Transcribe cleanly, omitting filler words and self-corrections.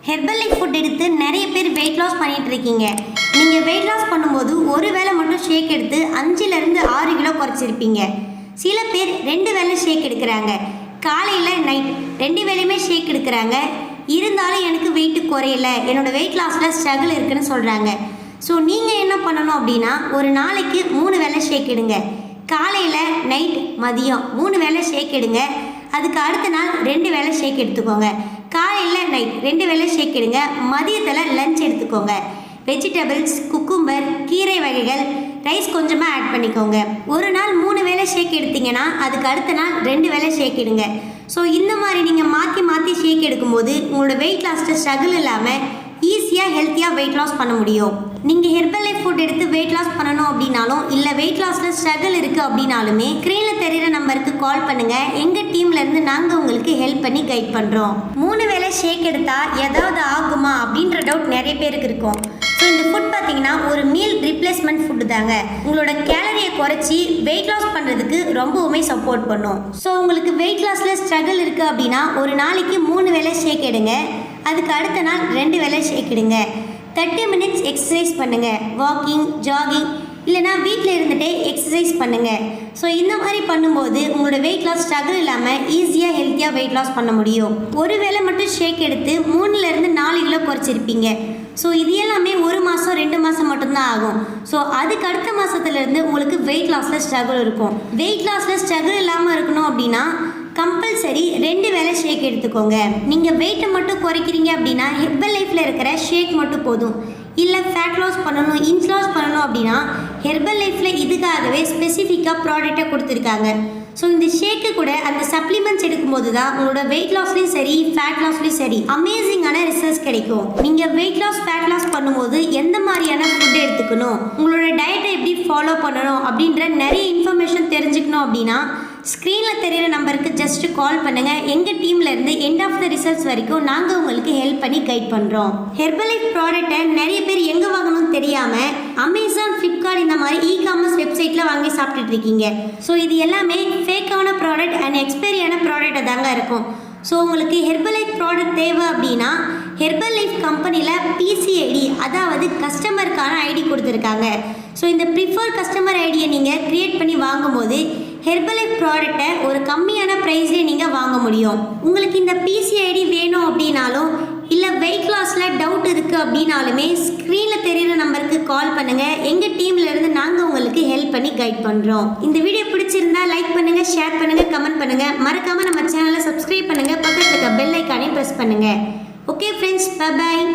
Herbal life food எடுத்து நிறைய பேர் வெயிட் லாஸ் பண்ணிட்டு இருக்கீங்க. நீங்கள் வெயிட் லாஸ் பண்ணும்போது ஒரு வேளை மட்டும் ஷேக் எடுத்து 5லேருந்து 6 கிலோ குறைச்சிருப்பீங்க. சில பேர் 2 வேளை ஷேக் எடுக்கிறாங்க. காலையில் நைட் 2 வேளையுமே ஷேக் எடுக்கிறாங்க. இருந்தாலும் எனக்கு வெயிட்டு குறையல, என்னோடய வெயிட் லாஸில் ஸ்ட்ரகிள் இருக்குன்னு சொல்கிறாங்க. ஸோ நீங்கள் என்ன பண்ணணும் அப்படின்னா, ஒரு நாளைக்கு 3 வேளை ஷேக் எடுங்க. காலையில் நைட் மதியம் 3 வேளை ஷேக் எடுங்க. அதுக்கு அடுத்த நாள் 2 வேளை ஷேக் எடுத்துக்கோங்க. காலையில் நைட் 2 வேளை ஷேக் எடுங்க. மதியத்தில் லஞ்ச் எடுத்துக்கோங்க. வெஜிடபிள்ஸ், குக்கும்பர், கீரை வகைகள், ரைஸ் கொஞ்சமாக ஆட் பண்ணிக்கோங்க. ஒரு நாள் 3 வேளை ஷேக் எடுத்தீங்கன்னா அதுக்கு அடுத்த நாள் 2 வேளை ஷேக் எடுங்க. ஸோ இந்த மாதிரி நீங்கள் மாற்றி மாற்றி ஷேக் எடுக்கும்போது உங்களோட வெயிட் லாஸில் ஸ்ட்ரகிள் இல்லாமல் ஈஸியாக ஹெல்த்தியாக வெயிட் லாஸ் பண்ண முடியும். நீங்கள் ஹெர்பல் லைஃப் ஃபுட் எடுத்து வெயிட் லாஸ் பண்ணணும் அப்படின்னாலும் இல்லை வெயிட் லாஸில் ஸ்ட்ரகிள் இருக்குது அப்படின்னாலுமே ஸ்க்ரீனில் தெரிகிற நம்பருக்கு கால் பண்ணுங்கள். எங்கள் டீம்லேருந்து நாங்கள் உங்களுக்கு ஹெல்ப் பண்ணி கைட் பண்ணுறோம். 3 வேளை ஷேக் எடுத்தால் ஏதாவது ஆகுமா அப்படின்ற டவுட் நிறைய பேருக்கு இருக்கும். ஸோ இந்த ஃபுட் பார்த்தீங்கன்னா ஒரு மீல் ரீப்ளேஸ்மெண்ட் ஃபுட்டு தாங்க. உங்களோட கேலரியை குறைச்சி வெயிட் லாஸ் பண்ணுறதுக்கு ரொம்பவுமே சப்போர்ட் பண்ணும். ஸோ உங்களுக்கு வெயிட் லாஸில் ஸ்ட்ரகிள் இருக்குது அப்படின்னா ஒரு நாளைக்கு 3 வேளை ஷேக் எடுங்க. அதுக்கு அடுத்த நாள் 2 வேளை ஷேக் எடுங்க. 30 மினிட்ஸ் எக்ஸசைஸ் பண்ணுங்கள். வாக்கிங், ஜாகிங், இல்லைனா வீட்டில் இருந்துகிட்டே எக்ஸசைஸ் பண்ணுங்கள். ஸோ இந்த மாதிரி பண்ணும்போது உங்களோட வெயிட் லாஸ் ஸ்ட்ரகிள் இல்லாமல் ஈஸியாக ஹெல்த்தியாக வெயிட் லாஸ் பண்ண முடியும். ஒரு வேளை மட்டும் ஷேக் எடுத்து 3லேருந்து 4 கிலோ குறைச்சிருப்பீங்க. ஸோ இது எல்லாமே 1 மாதம் 2 மாதம் மட்டும்தான் ஆகும். ஸோ அதுக்கு அடுத்த மாதத்துலேருந்து உங்களுக்கு வெயிட் லாஸில் ஸ்ட்ரகிள் இருக்கும். வெயிட் லாஸில் ஸ்ட்ரகிள் இல்லாமல் இருக்கணும் அப்படின்னா கம்பல்சரி 2 வேளை ஷேக் எடுத்துக்கோங்க. நீங்கள் வெயிட்டை மட்டும் குறைக்கிறீங்க அப்படின்னா ஹெர்பல் லைஃப்பில் இருக்கிற ஷேக் மட்டும் போதும். இல்லை ஃபேட் லாஸ் பண்ணணும், இன்ச் லாஸ் பண்ணணும் அப்படின்னா ஹெர்பல் லைஃப்பில் இதுக்காகவே ஸ்பெசிஃபிக்காக ப்ராடக்டை கொடுத்துருக்காங்க. ஸோ இந்த ஷேக்கு கூட அந்த சப்ளிமெண்ட்ஸ் எடுக்கும்போது தான் உங்களோட வெயிட் லாஸ்லேயும் சரி ஃபேட் லாஸ்லேயும் சரி அமேசிங்கான ரிசல்ட்ஸ் கிடைக்கும். நீங்கள் வெயிட் லாஸ் ஃபேட் லாஸ் பண்ணும்போது எந்த மாதிரியான ஃபுட் எடுத்துக்கணும், உங்களோட டயட்டை எப்படி ஃபாலோ பண்ணணும் அப்படின்ற நிறைய இன்ஃபர்மேஷன் தெரிஞ்சுக்கணும் அப்படின்னா ஸ்க்ரீனில் தெரிகிற நம்பருக்கு ஜஸ்ட் கால் பண்ணுங்கள். எங்கள் டீம்லேருந்து எண்ட் ஆஃப் த ரிசல்ட்ஸ் வரைக்கும் நாங்கள் உங்களுக்கு ஹெல்ப் பண்ணி கைட் பண்ணுறோம். ஹெர்பல் லைஃப் ப்ராடக்ட்டை நிறைய பேர் எங்கே வாங்கணும்னு தெரியாமல் அமேசான், ஃப்ளிப்கார்ட் இந்த மாதிரி இ-காமர்ஸ் வெப்சைட்டில் வாங்கி சாப்பிட்டுட்டு இருக்கீங்க. ஸோ இது எல்லாமே ஃபேக்கான ப்ராடக்ட் அண்ட் எக்ஸ்பைரியான ப்ராடக்டாக தாங்க இருக்கும். ஸோ உங்களுக்கு ஹெர்பல் லைஃப் ப்ராடக்ட் தேவை அப்படின்னா ஹெர்பல் லைஃப் கம்பெனியில் பிசிஐடி, அதாவது கஸ்டமருக்கான ஐடி கொடுத்துருக்காங்க. ஸோ இந்த ப்ரிஃபர் கஸ்டமர் ஐடியை நீங்கள் க்ரியேட் பண்ணி வாங்கும்போது ஹெர்பல் லைஃப் ப்ராடக்டை ஒரு கம்மியான ப்ரைஸ்லேயே நீங்கள் வாங்க முடியும். உங்களுக்கு இந்த பிசிஐடி வேணும் அப்படின்னாலும் இல்லை வெயிட் லாஸில் டவுட் இருக்குது அப்படின்னாலுமே ஸ்க்ரீனில் தெரிகிற நம்பருக்கு கால் பண்ணுங்கள். எங்கள் டீம்லேருந்து நாங்கள் உங்களுக்கு ஹெல்ப் பண்ணி கைட் பண்ணுறோம். இந்த வீடியோ பிடிச்சிருந்தா லைக் பண்ணுங்கள், ஷேர் பண்ணுங்கள், கமெண்ட் பண்ணுங்கள். மறக்காமல் நம்ம சேனலை சப்ஸ்கிரைப் பண்ணுங்கள். பக்கத்தில் இருக்க பெல் ஐக்கானே ப்ரெஸ் பண்ணுங்கள். Okay friends, bye bye.